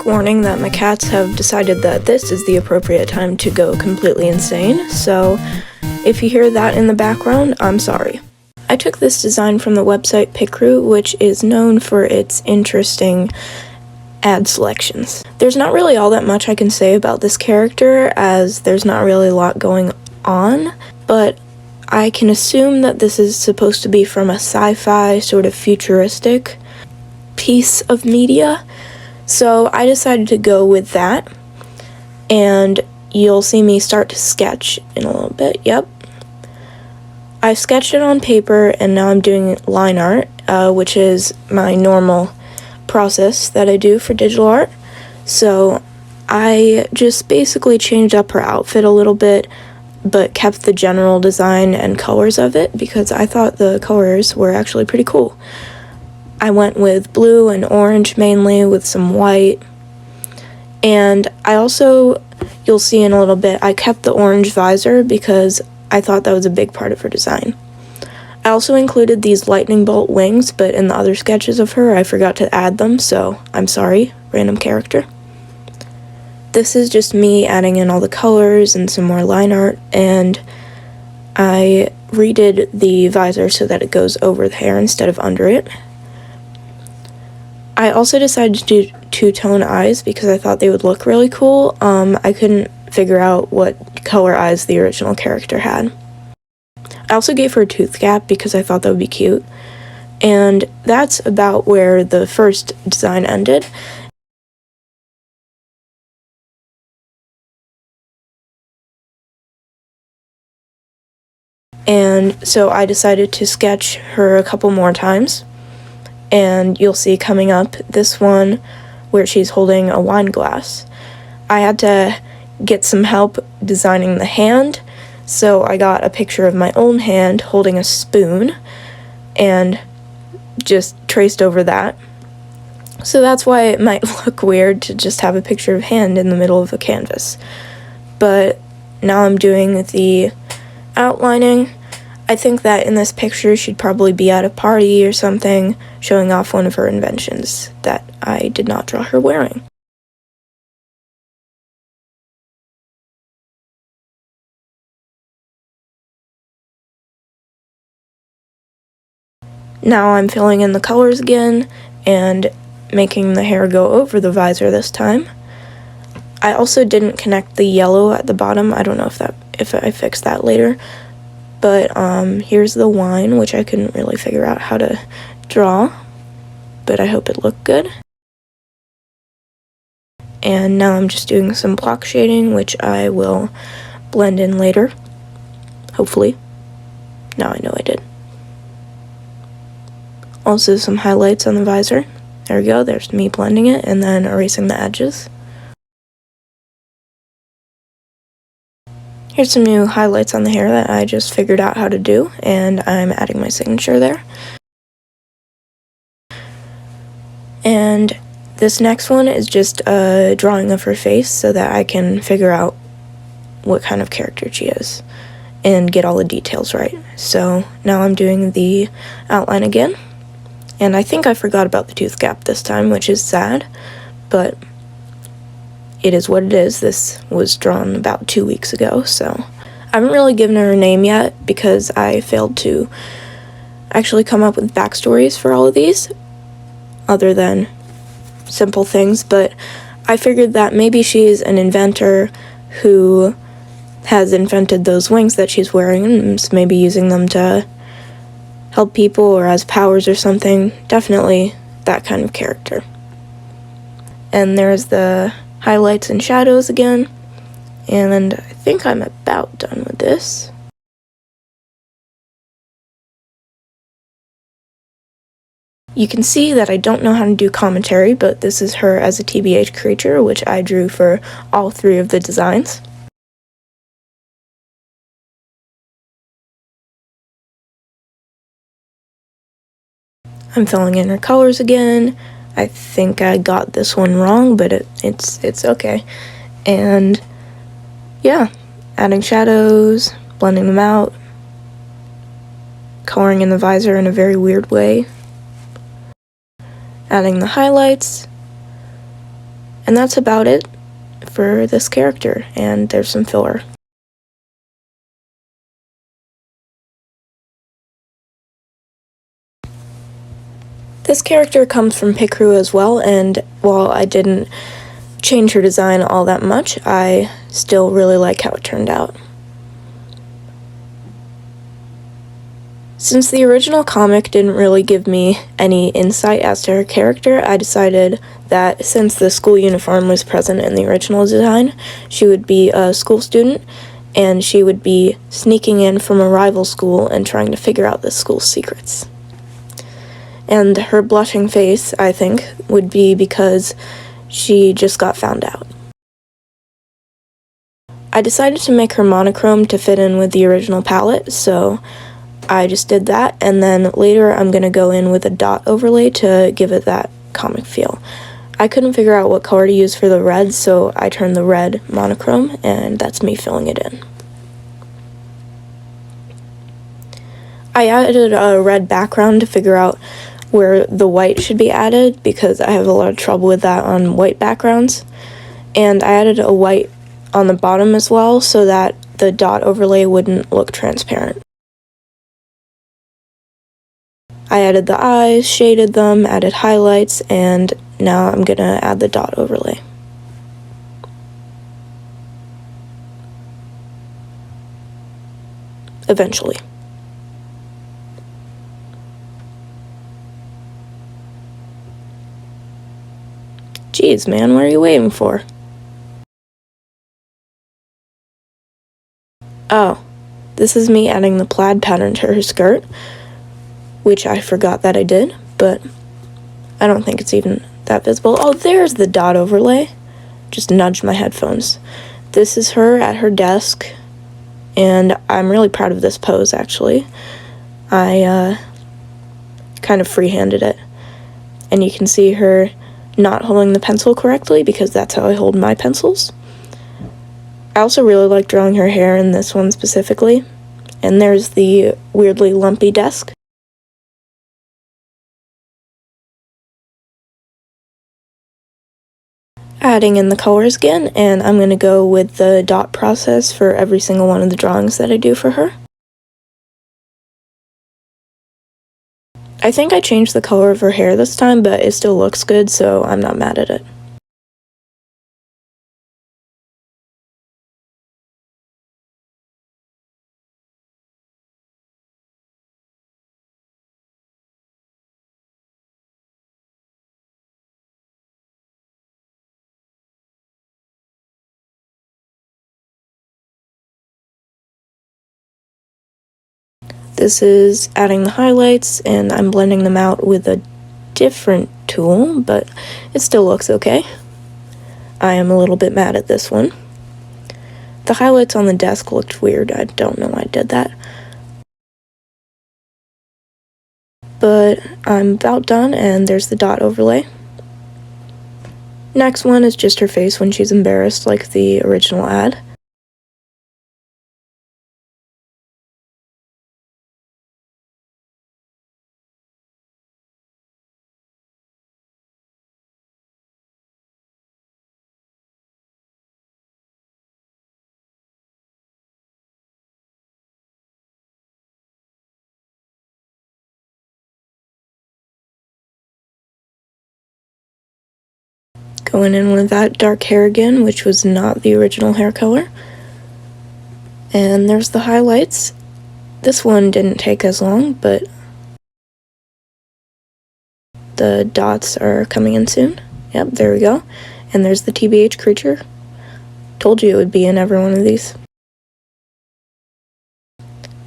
warning that my cats have decided that this is the appropriate time to go completely insane, so if you hear that in the background, I'm sorry. I took this design from the website Picrew, which is known for its interesting ad selections. There's not really all that much I can say about this character, as there's not really a lot going on, but I can assume that this is supposed to be from a sci-fi sort of futuristic piece of media, so I decided to go with that, and you'll see me start to sketch in a little bit. Yep. I sketched it on paper, and now I'm doing line art, which is my normal process that I do for digital art. So I just basically changed up her outfit a little bit, but kept the general design and colors of it because I thought the colors were actually pretty cool. I went with blue and orange mainly, with some white. And I also, you'll see in a little bit, I kept the orange visor because I thought that was a big part of her design. I also included these lightning bolt wings, but in the other sketches of her, I forgot to add them, so I'm sorry, random character. This is just me adding in all the colors and some more line art, and I redid the visor so that it goes over the hair instead of under it. I also decided to do two-tone eyes because I thought they would look really cool. I couldn't figure out what color eyes the original character had. I also gave her a tooth gap because I thought that would be cute. And that's about where the first design ended. And so I decided to sketch her a couple more times. And you'll see coming up this one where she's holding a wine glass. I had to get some help designing the hand, so I got a picture of my own hand holding a spoon and just traced over that. So that's why it might look weird to just have a picture of hand in the middle of a canvas. But now I'm doing the outlining. I think that in this picture she'd probably be at a party or something, showing off one of her inventions that I did not draw her wearing. Now I'm filling in the colors again and making the hair go over the visor this time. I also didn't connect the yellow at the bottom. I don't know if I fixed that later. But here's the wine, which I couldn't really figure out how to draw, but I hope it looked good. And now I'm just doing some block shading, which I will blend in later, hopefully. Now I know I did. Also some highlights on the visor. There we go, there's me blending it and then erasing the edges. Here's some new highlights on the hair that I just figured out how to do, and I'm adding my signature there. And this next one is just a drawing of her face so that I can figure out what kind of character she is and get all the details right. So now I'm doing the outline again, and I think I forgot about the tooth gap this time, which is sad, but it is what it is. This was drawn about 2 weeks ago, so I haven't really given her a name yet because I failed to actually come up with backstories for all of these, other than simple things, but I figured that maybe she's an inventor who has invented those wings that she's wearing and is maybe using them to help people or has powers or something. Definitely that kind of character. And there's the highlights and shadows again, and I think I'm about done with this. You can see that I don't know how to do commentary, but this is her as a TBH creature, which I drew for all 3 of the designs. I'm filling in her colors again. I think I got this one wrong, but it's okay. And yeah, adding shadows, blending them out, coloring in the visor in a very weird way, adding the highlights, And that's about it for this character, and there's some filler. This character comes from Picrew as well, and while I didn't change her design all that much, I still really like how it turned out. Since the original comic didn't really give me any insight as to her character, I decided that since the school uniform was present in the original design, she would be a school student, and she would be sneaking in from a rival school and trying to figure out the school's secrets. And her blushing face, I think, would be because she just got found out. I decided to make her monochrome to fit in with the original palette, so I just did that, and then later I'm going to go in with a dot overlay to give it that comic feel. I couldn't figure out what color to use for the red, so I turned the red monochrome, and that's me filling it in. I added a red background to figure out where the white should be added, because I have a lot of trouble with that on white backgrounds. And I added a white on the bottom as well, so that the dot overlay wouldn't look transparent. I added the eyes, shaded them, added highlights, and now I'm gonna add the dot overlay. Eventually. Jeez, man, what are you waiting for? Oh, this is me adding the plaid pattern to her skirt, which I forgot that I did, but I don't think it's even that visible. Oh, there's the dot overlay. Just nudged my headphones. This is her at her desk, and I'm really proud of this pose, actually. I kind of freehanded it, and you can see her not holding the pencil correctly, because that's how I hold my pencils. I also really like drawing her hair in this one specifically, and there's the weirdly lumpy desk. Adding in the colors again, and I'm going to go with the dot process for every single one of the drawings that I do for her. I think I changed the color of her hair this time, but it still looks good, so I'm not mad at it. This is adding the highlights, and I'm blending them out with a different tool, but it still looks okay. I am a little bit mad at this one. The highlights on the desk looked weird. I don't know why I did that. But I'm about done, and there's the dot overlay. Next one is just her face when she's embarrassed, like the original ad. Going in with that dark hair again, which was not the original hair color. And there's the highlights. This one didn't take as long, but the dots are coming in soon. Yep, there we go. And there's the TBH creature. Told you it would be in every one of these.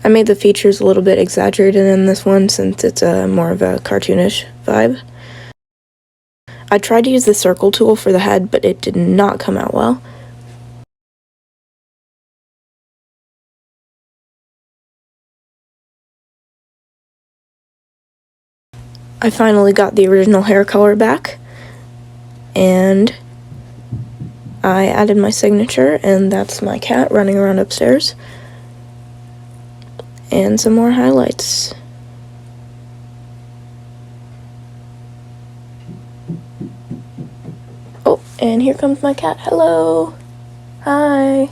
I made the features a little bit exaggerated in this one since it's more of a cartoonish vibe. I tried to use the circle tool for the head, but it did not come out well. I finally got the original hair color back, and I added my signature, and that's my cat running around upstairs. And some more highlights. Oh, and here comes my cat. Hello. Hi.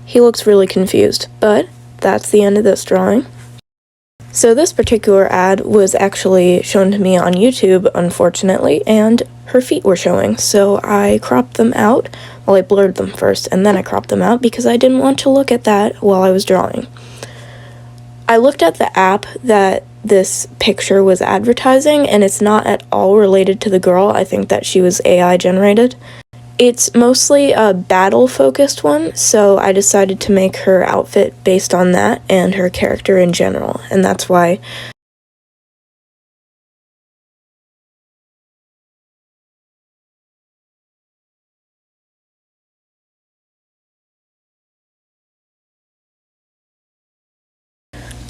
He looks really confused, but that's the end of this drawing. So this particular ad was actually shown to me on YouTube, unfortunately, and her feet were showing, so I cropped them out. Well, I blurred them first, and then I cropped them out because I didn't want to look at that while I was drawing. I looked at the app that this picture was advertising, and it's not at all related to the girl. I think that she was AI generated. It's mostly a battle-focused one, so I decided to make her outfit based on that and her character in general, and that's why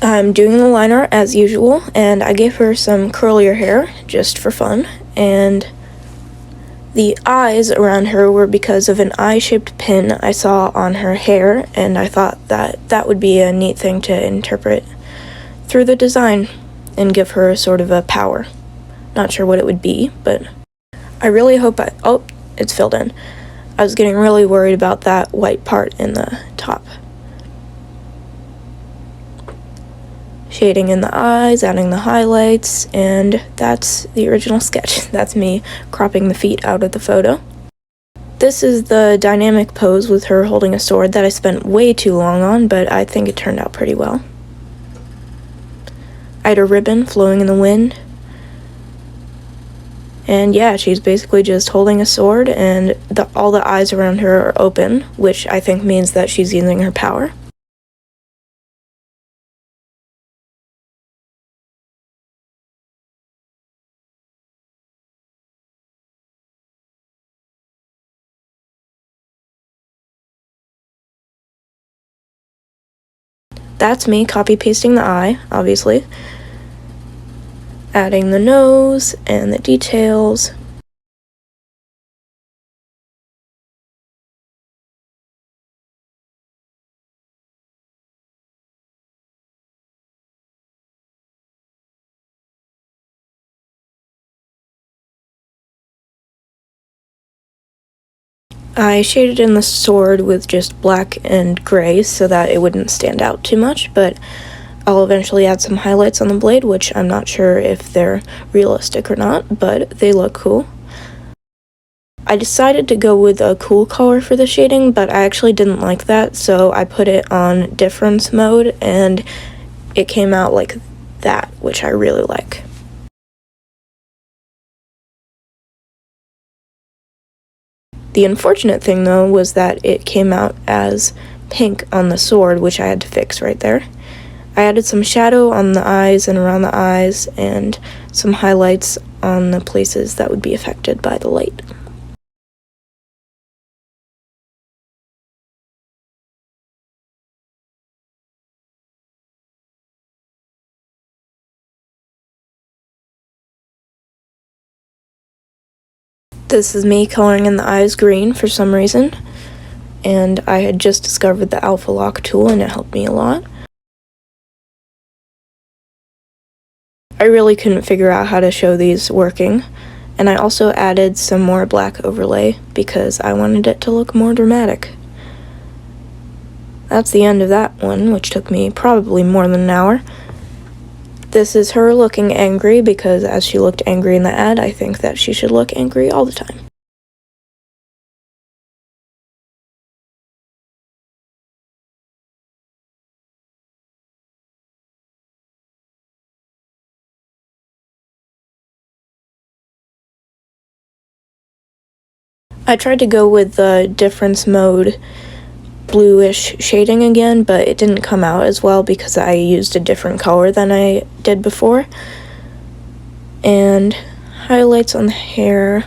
I'm doing the line art as usual, and I gave her some curlier hair just for fun, and the eyes around her were because of an eye-shaped pin I saw on her hair, and I thought that that would be a neat thing to interpret through the design and give her sort of a power. Not sure what it would be, but I really hope oh, it's filled in. I was getting really worried about that white part in the top. Shading in the eyes, adding the highlights, and that's the original sketch. That's me cropping the feet out of the photo. This is the dynamic pose with her holding a sword that I spent way too long on, but I think it turned out pretty well. I had a ribbon flowing in the wind. And yeah, she's basically just holding a sword, and all the eyes around her are open, which I think means that she's using her power. That's me copy-pasting the eye, obviously. Adding the nose and the details. I shaded in the sword with just black and gray so that it wouldn't stand out too much, but I'll eventually add some highlights on the blade, which I'm not sure if they're realistic or not, but they look cool. I decided to go with a cool color for the shading, but I actually didn't like that, so I put it on difference mode, and it came out like that, which I really like. The unfortunate thing, though, was that it came out as pink on the sword, which I had to fix right there. I added some shadow on the eyes and around the eyes, and some highlights on the places that would be affected by the light. This is me coloring in the eyes green for some reason, and I had just discovered the Alpha Lock tool, and it helped me a lot. I really couldn't figure out how to show these working, and I also added some more black overlay because I wanted it to look more dramatic. That's the end of that one, which took me probably more than an hour. This is her looking angry because as she looked angry in the ad, I think that she should look angry all the time. I tried to go with the difference mode bluish shading again, but it didn't come out as well because I used a different color than I did before. And highlights on the hair.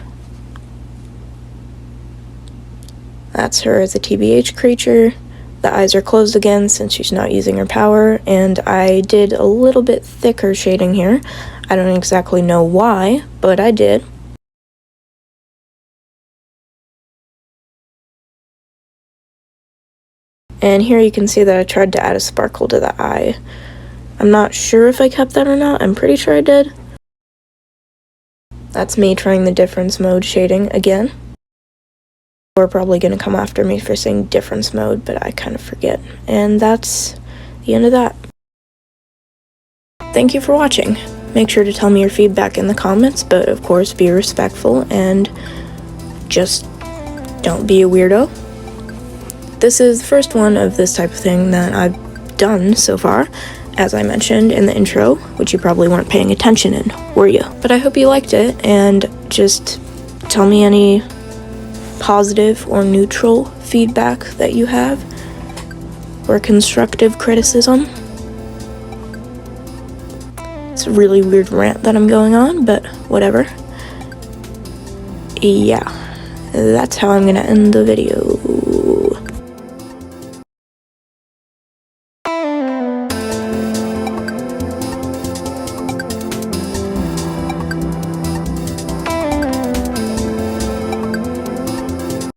That's her as a TBH creature. The eyes are closed again since she's not using her power, and I did a little bit thicker shading here. I don't exactly know why, but I did. And here you can see that I tried to add a sparkle to the eye. I'm not sure if I kept that or not. I'm pretty sure I did. That's me trying the difference mode shading again. We're probably going to come after me for saying difference mode, but I kind of forget. And that's the end of that. Thank you for watching. Make sure to tell me your feedback in the comments, but of course be respectful and just don't be a weirdo. This is the first one of this type of thing that I've done so far, as I mentioned in the intro, which you probably weren't paying attention in, were you? But I hope you liked it, and just tell me any positive or neutral feedback that you have, or constructive criticism. It's a really weird rant that I'm going on, but whatever. Yeah, that's how I'm gonna end the video.